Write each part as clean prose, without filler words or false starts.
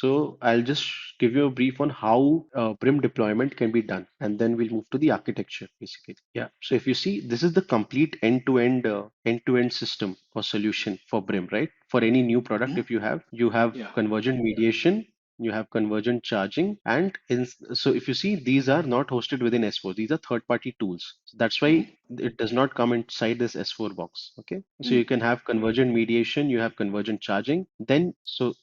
So I'll just give you a brief on how BRIM deployment can be done, and then we'll move to the architecture basically. Yeah. So if you see, this is the complete end-to-end system or solution for BRIM, right? For any new product, if you have Yeah. convergent mediation, you have convergent charging, and so if you see, these are not hosted within S4. These are third-party tools. So that's why it does not come inside this S4 box. Okay. So you can have convergent mediation, you have convergent charging. Then, so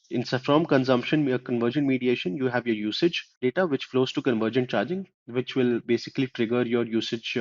from consumption, convergent mediation, you have your usage data, which flows to convergent charging, which will basically trigger your usage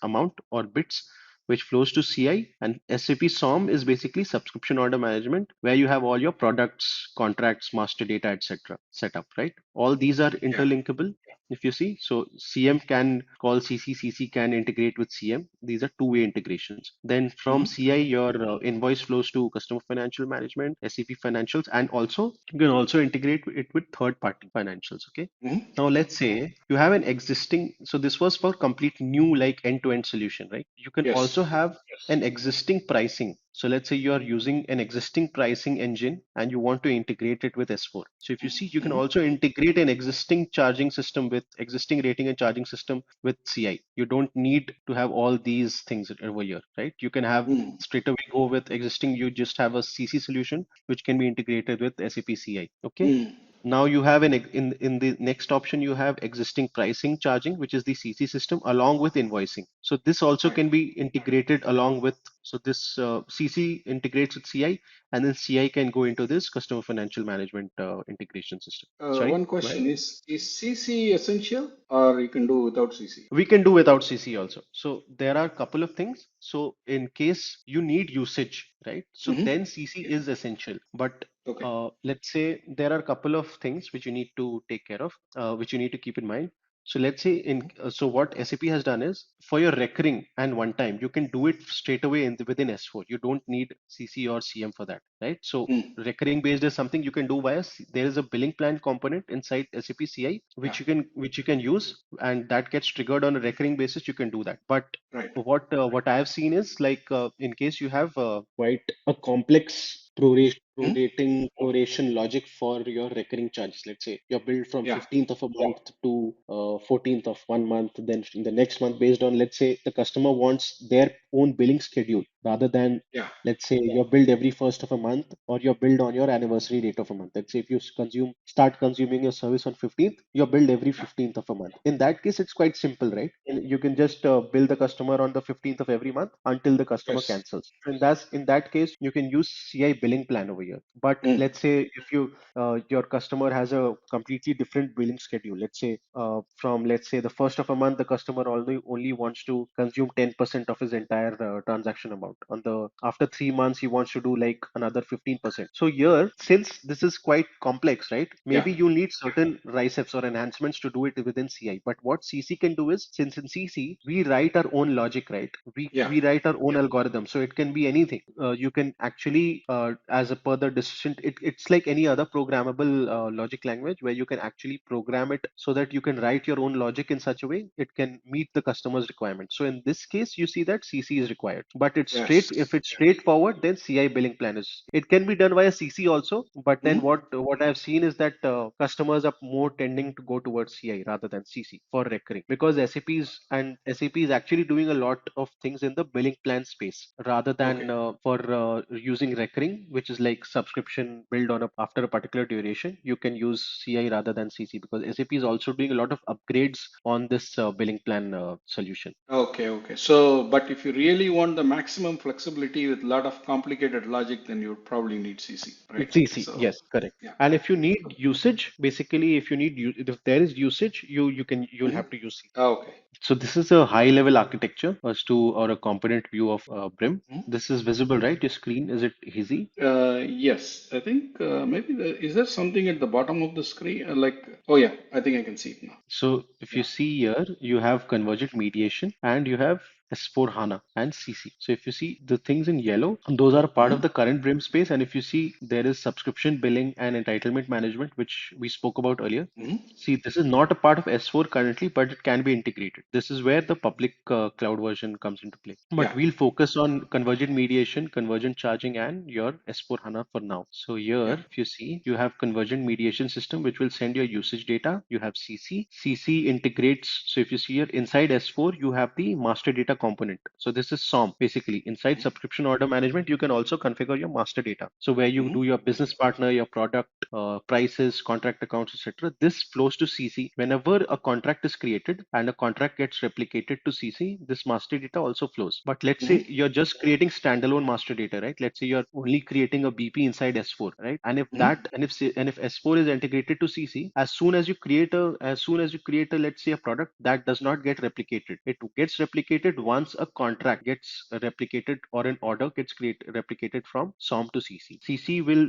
amount or bits, which flows to CI. And SAP SOM is basically subscription order management, where you have all your products, contracts, master data, etc. set up, right? All these are Yeah. interlinkable. If you see, so CM can call CC, CC can integrate with CM. These are two-way integrations. Then from CI, your invoice flows to customer financial management, SAP financials, and also you can also integrate it with third-party financials. Okay. Now let's say you have an existing, so this was for complete new like end-to-end solution, right? You can also Yes. have an existing pricing. So let's say you are using an existing pricing engine and you want to integrate it with S4. So if you see, you can also integrate an existing charging system with existing rating and charging system with CI. You don't need to have all these things over here, right? You can have straight away go with existing, you just have a CC solution which can be integrated with SAP CI. Okay. Now you have in the next option, you have existing pricing charging, which is the CC system along with invoicing. So this also Right. can be integrated along with, so this CC integrates with CI, and then CI can go into this customer financial management integration system. Sorry, One go ahead. question is CC essential or you can do without CC? We can do without CC also. So there are a couple of things. So in case you need usage, right? So then CC is essential. But Okay. let's say there are a couple of things which you need to take care of, which you need to keep in mind. So let's say so what SAP has done is for your recurring and one time, you can do it straight away within S4. You don't need CC or CM for that, right? So recurring based is something you can do via there is a billing plan component inside SAP CI Yeah. which you can use, and that gets triggered on a recurring basis. You can do that. But Right. what I have seen is like in case you have quite a complex proration logic for your recurring charges. Let's say you're billed from Yeah. 15th of a month to 14th of one month, then in the next month, based on, let's say the customer wants their own billing schedule rather than, Yeah. let's say you're billed every first of a month, or you're billed on your anniversary date of a month. Let's say if you start consuming your service on 15th, you're billed every Yeah. 15th of a month. In that case, it's quite simple, right? And you can just bill the customer on the 15th of every month until the customer Yes. cancels. So in that case, you can use CI billing plan over here. But let's say if your customer has a completely different billing schedule. Let's say from, let's say, the first of a month, the customer only wants to consume 10% of his entire transaction amount. On the after 3 months, he wants to do like another 15%. So here, since this is quite complex, right? Yeah. Maybe you'll need certain RICEPs or enhancements to do it within CI. But what CC can do is, since in CC we write our own logic, right? We Yeah. we write our own algorithm, so it can be anything. You can actually, as a per the decision, it's like any other programmable logic language where you can actually program it so that you can write your own logic in such a way it can meet the customer's requirement. So in this case, you see that CC is required. But if Yes. it's straightforward, then CI billing plan is. It can be done via CC also, but then what I've seen is that customers are more tending to go towards CI rather than CC for recurring, because SAP is actually doing a lot of things in the billing plan space rather Okay. than for using recurring, which is like subscription billed on after a particular duration. You can use CI rather than CC, because SAP is also doing a lot of upgrades on this billing plan solution. Okay. Okay. So, but if you really want the maximum flexibility with a lot of complicated logic, then you would probably need CC, right? CC, So, yes, correct. yeah. And if you need usage, basically, if there is usage, you'll have to use CC. Okay. So this is a high level architecture as to, or a component view of BRIM. This is visible, right? Your screen, is it easy? Yes, I think maybe is there something at the bottom of the screen? Oh yeah, I think I can see it now. So if you Yeah. see here, you have convergent mediation and you have S4 HANA, and CC. So if you see the things in yellow, those are part of Mm-hmm. the current BRIM space. And if you see, there is subscription billing and entitlement management, which we spoke about earlier. Mm-hmm. See, this is not a part of S4 currently, but it can be integrated. This is where the public cloud version comes into play. But Yeah. we'll focus on convergent mediation, convergent charging, and your S4 HANA for now. So here, Yeah. if you see, you have convergent mediation system, which will send your usage data. You have CC. CC integrates. So if you see here, inside S4, you have the master data component. So this is SOM, basically. Inside subscription order management, you can also configure your master data. So where you do Mm-hmm. your business partner, your product, prices, contract accounts, etc. This flows to CC. Whenever a contract is created and a contract gets replicated to CC, this master data also flows. But let's say Mm-hmm. you're just creating standalone master data, right? Let's say you're only creating a BP inside S4, right? And if Mm-hmm. that and if S4 is integrated to CC, as soon as you create a let's say a product, that does not get replicated. It gets replicated once a contract gets replicated or an order gets replicated from SOM to CC. CC will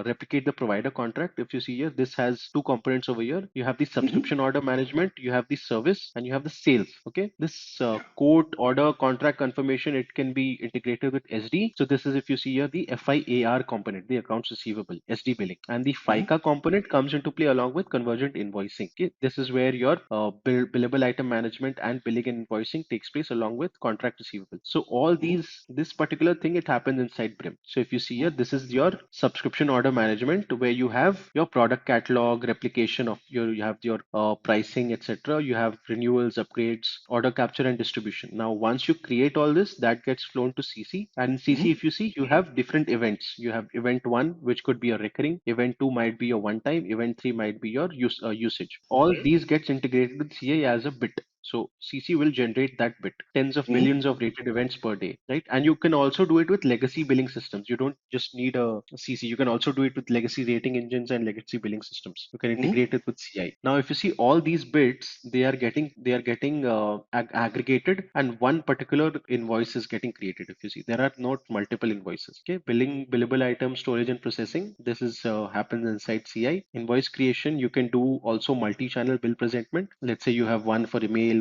replicate the provider contract. If you see here, this has two components over here. You have the Mm-hmm. subscription order management, you have the service, and you have the sales. Okay, this Yeah. quote order contract confirmation, it can be integrated with SD. So this is, if you see here, the FIAR component, the accounts receivable, SD billing, and the Mm-hmm. FICA component comes into play along with convergent invoicing. Okay, this is where your billable item management and billing and invoicing takes place along with contract receivable. So all Mm-hmm. this particular thing, it happens inside BRIM. So if you see here, this is your subscription order management, where you have your product catalog, replication of you have your pricing, etc. You have renewals, upgrades, order capture, and distribution. Now once you create all this, that gets flown to CC. And in CC, Mm-hmm. if you see, you have different events. You have event 1, which could be a recurring, event 2 might be your one time, event 3 might be your usage. All these gets integrated with CA as a bit. So CC will generate that bit, tens of Mm-hmm. millions of rated events per day, right? And you can also do it with legacy billing systems. You don't just need a CC. You can also do it with legacy rating engines and legacy billing systems. You can Mm-hmm. integrate it with CI. Now, if you see all these bits, they are getting aggregated, and one particular invoice is getting created. If you see, there are not multiple invoices. Okay, billing, billable items, storage and processing. This is happens inside CI. Invoice creation, you can do also multi-channel bill presentment. Let's say you have one for email,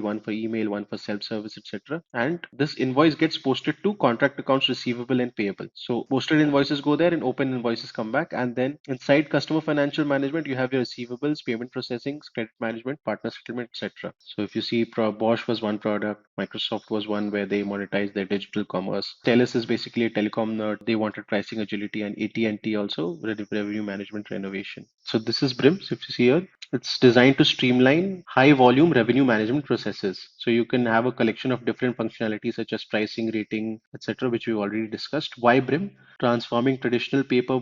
one for self-service, etc. And this invoice gets posted to contract accounts receivable and payable. So posted invoices go there and open invoices come back. And then inside customer financial management, you have your receivables, payment processing, credit management, partner settlement, etc. So if you see, Bosch was one product, Microsoft was one where they monetize their digital commerce. Telus is basically a telecom nerd. They wanted pricing agility, and AT&T also revenue management renovation. So this is BRIM. So if you see here, it's designed to streamline high volume revenue management processes. So you can have a collection of different functionalities such as pricing, rating, etc., which we've already discussed. Why BRIM? Transforming traditional paper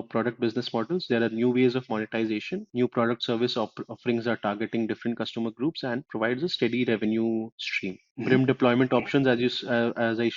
product business models. There are new ways of monetization. New product service offerings are targeting different customer groups and provides a steady revenue stream. BRIM Mm-hmm. deployment options, as I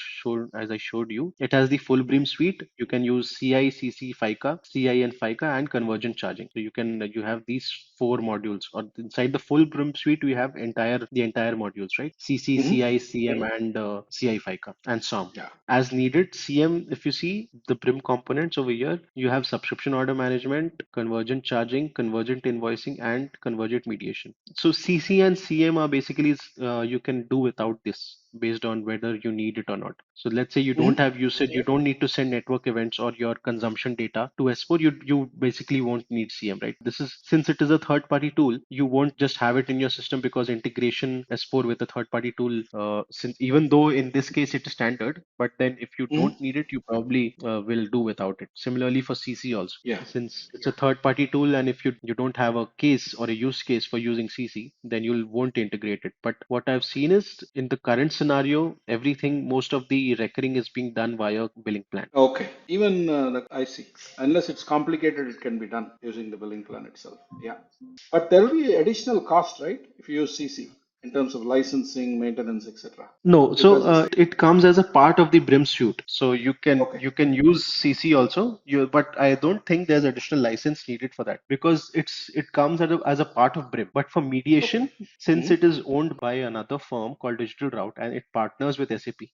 showed you, it has the full BRIM suite. You can use CI, CC, FICA, CI and FICA, and convergent charging. So you have these four modules, or inside the full BRIM suite, we have the entire modules, right? CC, Mm-hmm. CI, CM, and CI, FICA, and SOM. Yeah. As needed, CM, if you see the BRIM components over here, you have subscription order management, convergent charging, convergent invoicing, and convergent mediation. So CC and CM are basically, you can do without this based on whether you need it or not. So let's say you don't Mm-hmm. have usage, you don't need to send network events or your consumption data to S4, you basically won't need CM, right? This is, since it is a third party tool, you won't just have it in your system, because integration S4 with a third party tool, since even though in this case it is standard, but then if you don't Mm-hmm. need it, you probably will do without it. Similarly for CC also, Yeah. since it's a third party tool, and if you don't have a case or a use case for using CC, then you'll won't integrate it. But what I've seen is, in the current scenario, everything, most of the recurring is being done via billing plan. Okay. Even I see. Unless it's complicated, it can be done using the billing plan itself. Yeah. But there will be additional cost, right? If you use CC in terms of licensing, maintenance, etc. No, so Because it's it comes as a part of the BRIM suite. So okay. you can use CC also. But I don't think there's additional license needed for that, because it comes as a part of BRIM. But for Okay. mediation, since Mm-hmm. it is owned by another firm called Digital Route and it partners with SAP,